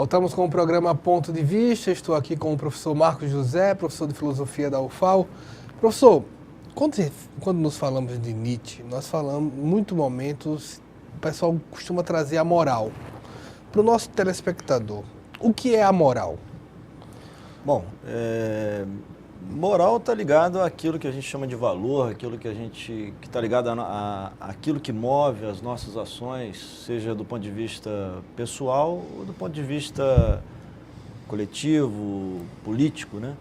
Voltamos com o programa Ponto de Vista. Estou aqui com o professor Marcos José, professor de filosofia da UFAL. Professor, quando nos falamos de Nietzsche, nós falamos, em muitos momentos, o pessoal costuma trazer a moral. Para o nosso telespectador, o que é a moral? Bom, moral está ligado àquilo que a gente chama de valor, aquilo que está ligado àquilo que move as nossas ações, seja do ponto de vista pessoal ou do ponto de vista coletivo, político, né?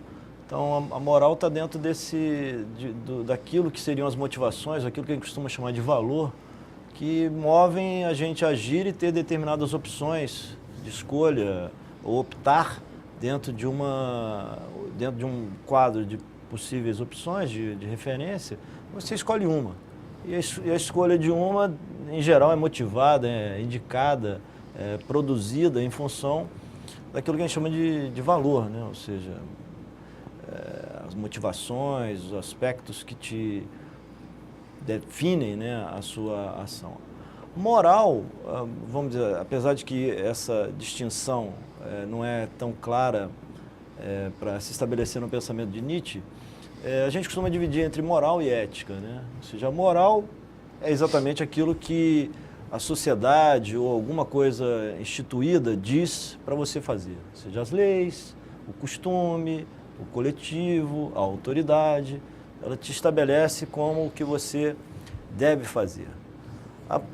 Então, a moral está dentro daquilo que seriam as motivações, aquilo que a gente costuma chamar de valor, que movem a gente a agir e ter determinadas opções de escolha ou optar dentro de um quadro de possíveis opções de referência. Você escolhe uma. E a escolha de uma, em geral, é motivada, é indicada, é produzida em função daquilo que a gente chama de valor, né? Ou seja, as motivações, os aspectos que te definem, né, a sua ação. Moral, vamos dizer, apesar de que essa distinção não é tão clara para se estabelecer no pensamento de Nietzsche, a gente costuma dividir entre moral e ética, né? Ou seja, a moral é exatamente aquilo que a sociedade ou alguma coisa instituída diz para você fazer, seja as leis, o costume, o coletivo, a autoridade, ela te estabelece como o que você deve fazer.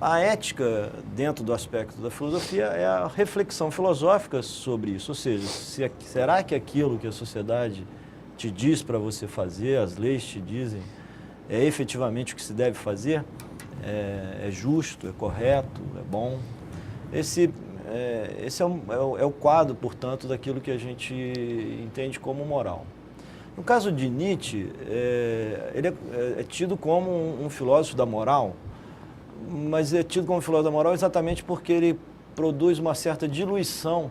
A ética, dentro do aspecto da filosofia, é a reflexão filosófica sobre isso, ou seja, será que aquilo que a sociedade te diz para você fazer, as leis te dizem, é efetivamente o que se deve fazer? É justo, é correto, é bom? Esse é o quadro, portanto, daquilo que a gente entende como moral. No caso de Nietzsche, ele é tido como um filósofo da moral, mas é tido como filósofo da moral exatamente porque ele produz uma certa diluição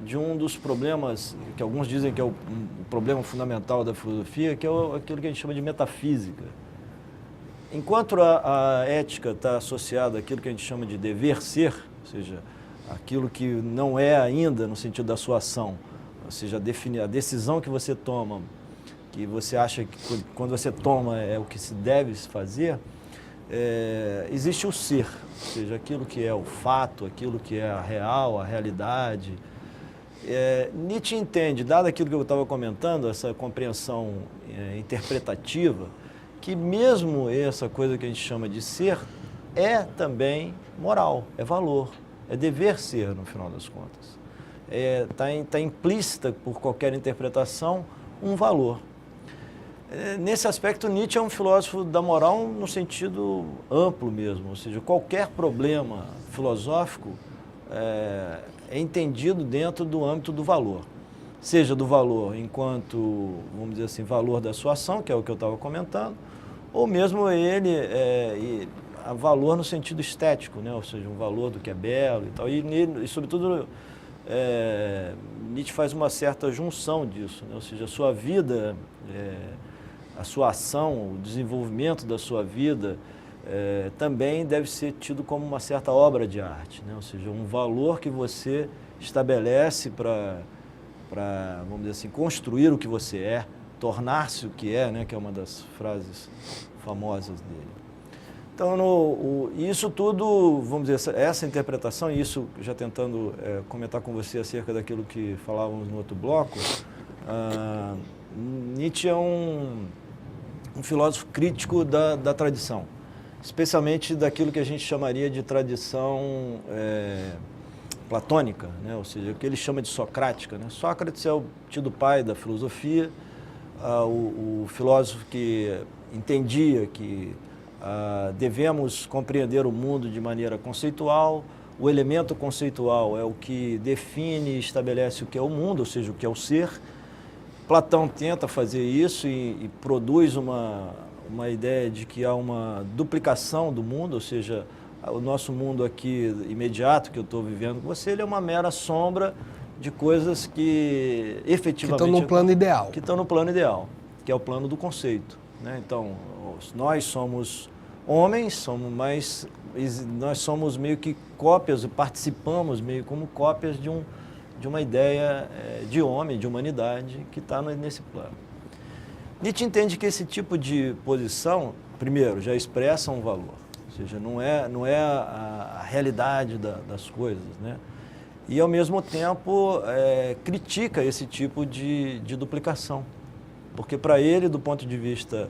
de um dos problemas, que alguns dizem que é o problema fundamental da filosofia, que é aquilo que a gente chama de metafísica. Enquanto a ética está associada àquilo que a gente chama de dever ser, ou seja, aquilo que não é ainda no sentido da sua ação, ou seja, a decisão que você toma, que você acha que quando você toma é o que se deve fazer, existe o ser, ou seja, aquilo que é o fato, aquilo que é a real, a realidade. Nietzsche entende, dado aquilo que eu estava comentando, essa compreensão interpretativa, que mesmo essa coisa que a gente chama de ser é também moral, é valor, é dever ser no final das contas. Tá implícita por qualquer interpretação um valor. Nesse aspecto, Nietzsche é um filósofo da moral no sentido amplo mesmo, ou seja, qualquer problema filosófico é entendido dentro do âmbito do valor, seja do valor enquanto, vamos dizer assim, valor da sua ação, que é o que eu estava comentando, ou mesmo a valor no sentido estético, né? Ou seja, um valor do que é belo e tal, e sobretudo Nietzsche faz uma certa junção disso, né? Ou seja, a sua vida, a sua ação, o desenvolvimento da sua vida também deve ser tido como uma certa obra de arte, né? Ou seja, um valor que você estabelece para, vamos dizer assim, construir o que você é, tornar-se o que é, né? Que é uma das frases famosas dele. Então, isso tudo, vamos dizer, essa interpretação, e isso já tentando comentar com você acerca daquilo que falávamos no outro bloco, Nietzsche é um filósofo crítico da tradição, especialmente daquilo que a gente chamaria de tradição platônica, né? Ou seja, o que ele chama de socrática, né? Sócrates é o tido pai da filosofia, o filósofo que entendia que devemos compreender o mundo de maneira conceitual, o elemento conceitual é o que define e estabelece o que é o mundo, ou seja, o que é o ser. Platão tenta fazer isso e produz uma ideia de que há uma duplicação do mundo, ou seja, o nosso mundo aqui imediato que eu estou vivendo com você, ele é uma mera sombra de coisas que efetivamente... Que estão no plano ideal. Que estão no plano ideal, que é o plano do conceito, né? Então, nós somos homens, nós somos meio que cópias, participamos meio como cópias de de uma ideia de homem, de humanidade, que está nesse plano. Nietzsche entende que esse tipo de posição, primeiro, já expressa um valor, ou seja, não é a realidade das coisas, né? E, ao mesmo tempo, critica esse tipo de duplicação, porque, para ele, do ponto de vista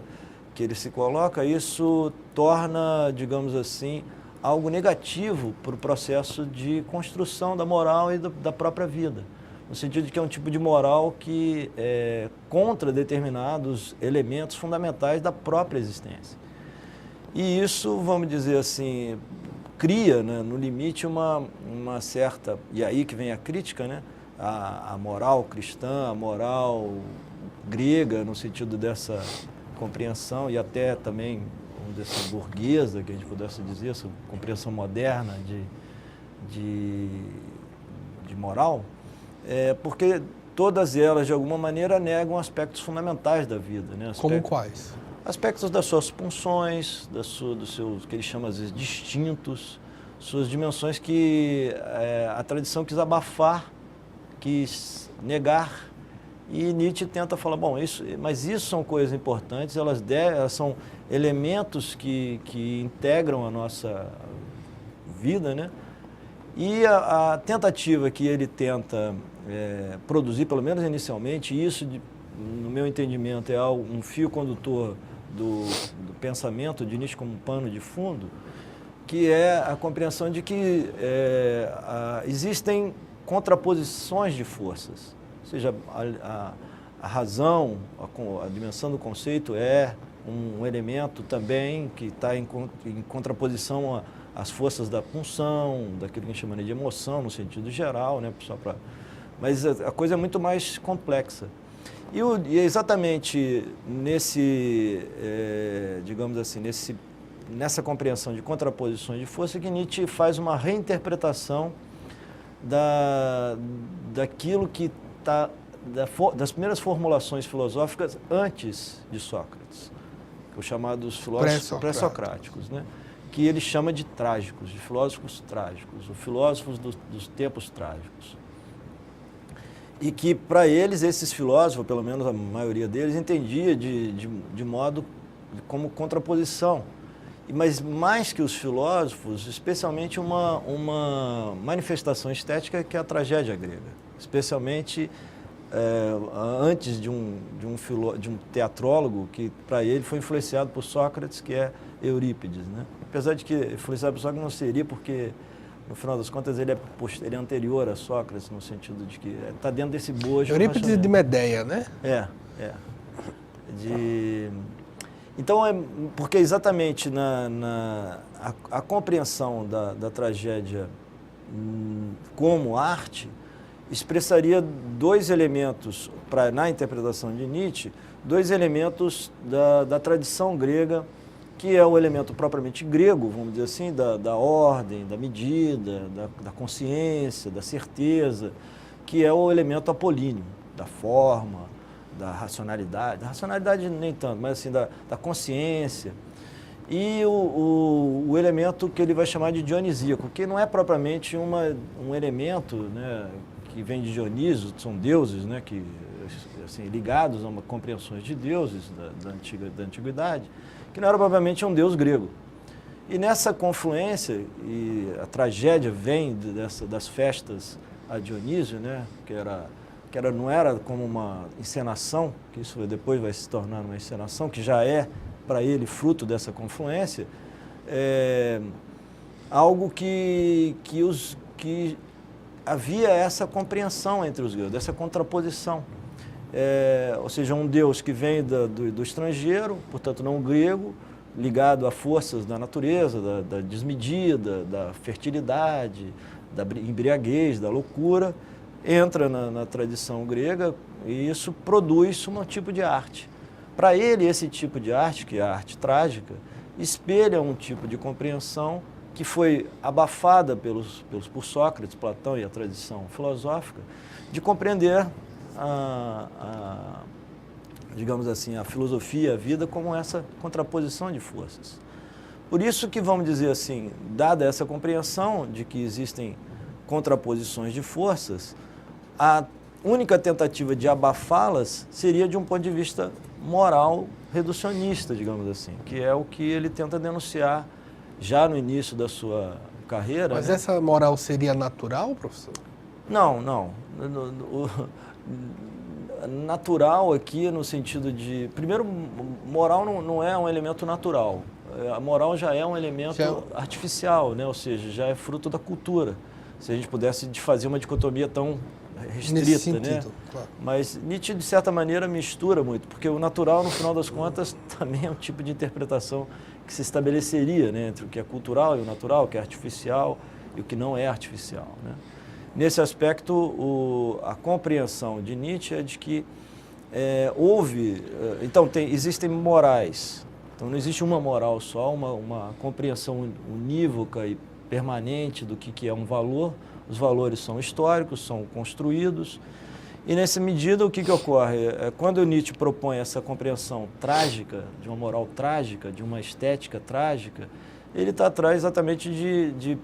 que ele se coloca, isso torna, digamos assim, algo negativo para o processo de construção da moral e da própria vida, no sentido de que é um tipo de moral que é contra determinados elementos fundamentais da própria existência. E isso, vamos dizer assim, cria, né, no limite uma certa, e aí que vem a crítica, né, a moral cristã, a moral grega, no sentido dessa compreensão, e até também, vamos dizer assim, burguesa, que a gente pudesse dizer, essa compreensão moderna de moral, porque todas elas, de alguma maneira, negam aspectos fundamentais da vida, né? Como quais? Aspectos das suas funções, dos seus, que ele chama às vezes, distintos, suas dimensões que a tradição quis abafar, quis negar, e Nietzsche tenta falar, bom, mas isso são coisas importantes, elas são elementos que integram a nossa vida, né? E a tentativa que ele tenta produzir, pelo menos inicialmente, isso, no meu entendimento, é um fio condutor do pensamento de Nietzsche como um pano de fundo, que é a compreensão de que existem contraposições de forças, ou seja, a razão, a dimensão do conceito é um elemento também que está em contraposição às forças da pulsão, daquilo que a gente chama de emoção, no sentido geral, né? Mas a coisa é muito mais complexa. E exatamente digamos assim, nessa compreensão de contraposições de força que Nietzsche faz uma reinterpretação daquilo que está, das primeiras formulações filosóficas antes de Sócrates, os chamados filósofos pré-socráticos, né? Que ele chama de trágicos, de filósofos trágicos, os filósofos dos tempos trágicos. E que, para eles, esses filósofos, pelo menos a maioria deles, entendia de modo como contraposição. Mas, mais que os filósofos, especialmente uma manifestação estética que é a tragédia grega. Especialmente antes de um teatrólogo que, para ele, foi influenciado por Sócrates, que é Eurípides, né? Apesar de que influenciado por Sócrates não seria, porque, no final das contas, ele é anterior a Sócrates, no sentido de que está dentro desse bojo. Eurípides de Medeia, né? Então, porque exatamente a compreensão da tragédia como arte expressaria dois elementos, na interpretação de Nietzsche, dois elementos da tradição grega, que é o elemento propriamente grego, vamos dizer assim, da ordem, da medida, da consciência, da certeza, que é o elemento apolíneo, da forma, da racionalidade nem tanto, mas assim, da consciência, e o elemento que ele vai chamar de dionisíaco, que não é propriamente um elemento, né, que vem de Dionísio, são deuses, né, que, assim, ligados a compreensões de deuses da antiguidade, que não era propriamente um deus grego. E nessa confluência, e a tragédia vem das festas a Dionísio, né, que não era como uma encenação, que isso depois vai se tornar uma encenação, que já é, para ele, fruto dessa confluência, algo que havia essa compreensão entre os gregos, essa contraposição. Ou seja, um Deus que vem do estrangeiro, portanto não grego, ligado a forças da natureza, da desmedida, da fertilidade, da embriaguez, da loucura, entra na tradição grega e isso produz um tipo de arte. Para ele, esse tipo de arte, que é a arte trágica, espelha um tipo de compreensão que foi abafada por Sócrates, Platão e a tradição filosófica, de compreender digamos assim, a filosofia, a vida, como essa contraposição de forças. Por isso que, vamos dizer assim, dada essa compreensão de que existem contraposições de forças, a única tentativa de abafá-las seria de um ponto de vista moral reducionista, digamos assim, que é o que ele tenta denunciar já no início da sua carreira. Mas né? essa moral seria natural, professor? Não, não. Natural aqui no sentido de... Primeiro, moral não é um elemento natural. A moral já é um elemento artificial, né? Ou seja, já é fruto da cultura. Se a gente pudesse fazer uma dicotomia tão restrita, nesse sentido, né? Claro. Mas Nietzsche, de certa maneira, mistura muito, porque o natural, no final das contas, também é um tipo de interpretação que se estabeleceria, né? Entre o que é cultural e o natural, o que é artificial e o que não é artificial, né? Nesse aspecto, a compreensão de Nietzsche é de que então existem morais, então não existe uma moral só, uma compreensão unívoca e permanente do que é um valor. Os valores são históricos, são construídos, e nessa medida o que ocorre? Quando Nietzsche propõe essa compreensão trágica, de uma moral trágica, de uma estética trágica, ele está atrás exatamente de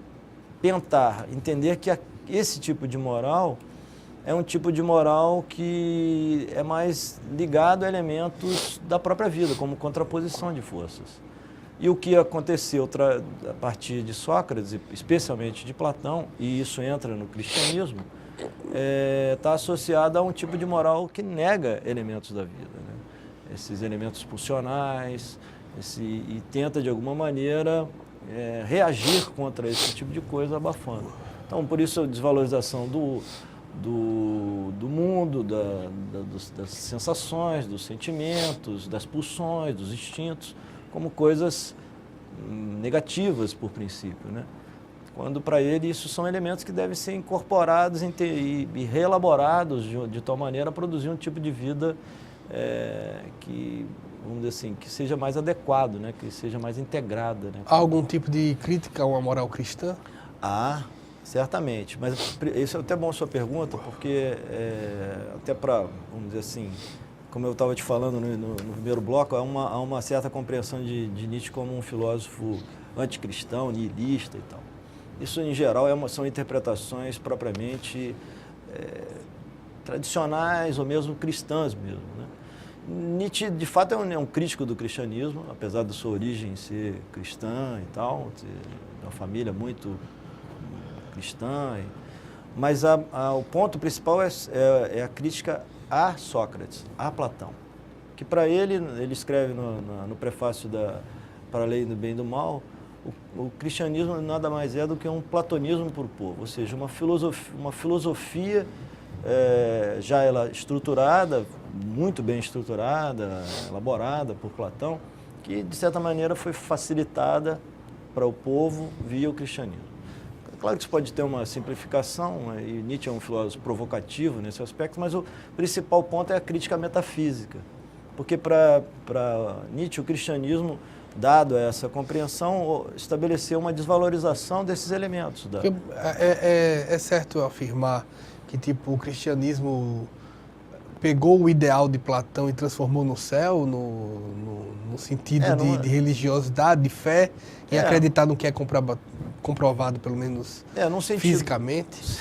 tentar entender que esse tipo de moral é um tipo de moral que é mais ligado a elementos da própria vida, como contraposição de forças. E o que aconteceu a partir de Sócrates, especialmente de Platão, e isso entra no cristianismo, está associado a um tipo de moral que nega elementos da vida, né? Esses elementos pulsionais, e tenta, de alguma maneira, reagir contra esse tipo de coisa, abafando. Então, por isso, a desvalorização do mundo, das sensações, dos sentimentos, das pulsões, dos instintos, como coisas negativas, por princípio, né? Quando, para ele, isso são elementos que devem ser incorporados e reelaborados de tal maneira a produzir um tipo de vida que, vamos dizer assim, que seja mais adequado, né? Que seja mais integrada, né? Há algum tipo de crítica a uma moral cristã? Certamente, mas isso é até bom a sua pergunta, porque até para, vamos dizer assim, como eu estava te falando no primeiro bloco, há uma certa compreensão de Nietzsche como um filósofo anticristão, nihilista e tal. Isso, em geral, são interpretações propriamente tradicionais ou mesmo cristãs mesmo, né? Nietzsche, de fato, é um crítico do cristianismo, apesar da sua origem ser cristã e tal, de uma família muito cristã, mas o ponto principal é a crítica a Sócrates, a Platão, que para ele escreve no prefácio Para a Lei do Bem e do Mal, o cristianismo nada mais é do que um platonismo por povo, ou seja, uma filosofia já estruturada, muito bem estruturada, elaborada por Platão, que de certa maneira foi facilitada para o povo via o cristianismo. Claro que isso pode ter uma simplificação, e Nietzsche é um filósofo provocativo nesse aspecto, mas o principal ponto é a crítica metafísica. Porque para Nietzsche, o cristianismo, dado essa compreensão, estabeleceu uma desvalorização desses elementos. É certo afirmar que tipo, o cristianismo pegou o ideal de Platão e transformou no céu, no sentido de religiosidade, de fé, e acreditar no que é comprovado, pelo menos fisicamente?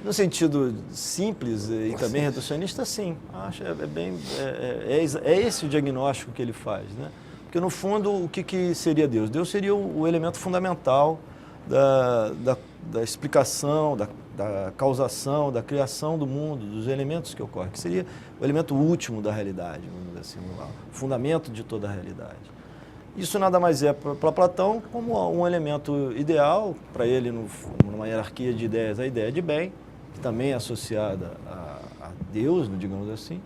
No sentido simples e também reducionista, sim. Acho é esse o diagnóstico que ele faz, né? Porque, no fundo, o que seria Deus? Deus seria o elemento fundamental da explicação, da causação, da criação do mundo, dos elementos que ocorrem, que seria o elemento último da realidade, vamos dizer assim, o fundamento de toda a realidade. Isso nada mais é para Platão como um elemento ideal, para ele, numa hierarquia de ideias, a ideia de bem, que também é associada a Deus, digamos assim,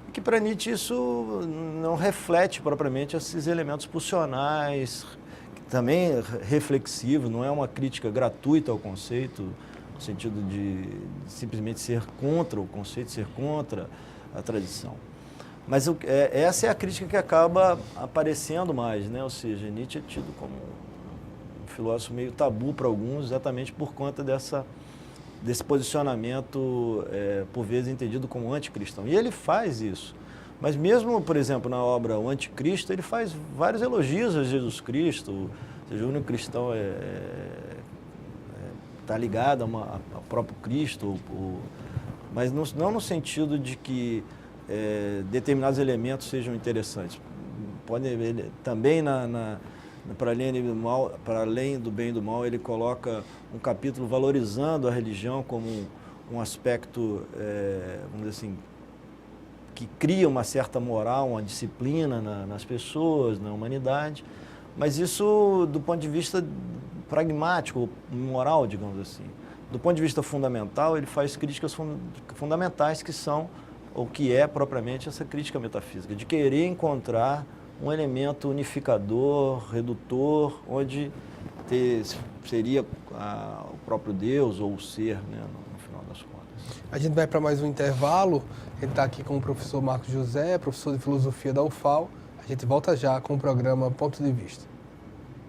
e que para Nietzsche isso não reflete propriamente esses elementos pulsionais, também reflexivo, não é uma crítica gratuita ao conceito, no sentido de simplesmente ser contra o conceito, ser contra a tradição. Mas essa é a crítica que acaba aparecendo mais, né? Ou seja, Nietzsche é tido como um filósofo meio tabu para alguns, exatamente por conta desse posicionamento, por vezes entendido como anticristão. E ele faz isso. Mas mesmo, por exemplo, na obra O Anticristo, ele faz vários elogios a Jesus Cristo, ou seja, o único cristão está ligado ao próprio Cristo, mas não no sentido de que determinados elementos sejam interessantes. Também para além do bem e do mal, ele coloca um capítulo valorizando a religião como um aspecto, vamos dizer assim, que cria uma certa moral, uma disciplina nas pessoas, na humanidade, mas isso do ponto de vista pragmático, moral, digamos assim. Do ponto de vista fundamental, ele faz críticas fundamentais que são, ou que é propriamente essa crítica metafísica, de querer encontrar um elemento unificador, redutor, onde seria o próprio Deus ou o ser, né, no final das contas. A gente vai para mais um intervalo. A gente está aqui com o professor Marcos José, professor de filosofia da UFAL. A gente volta já com o programa Ponto de Vista.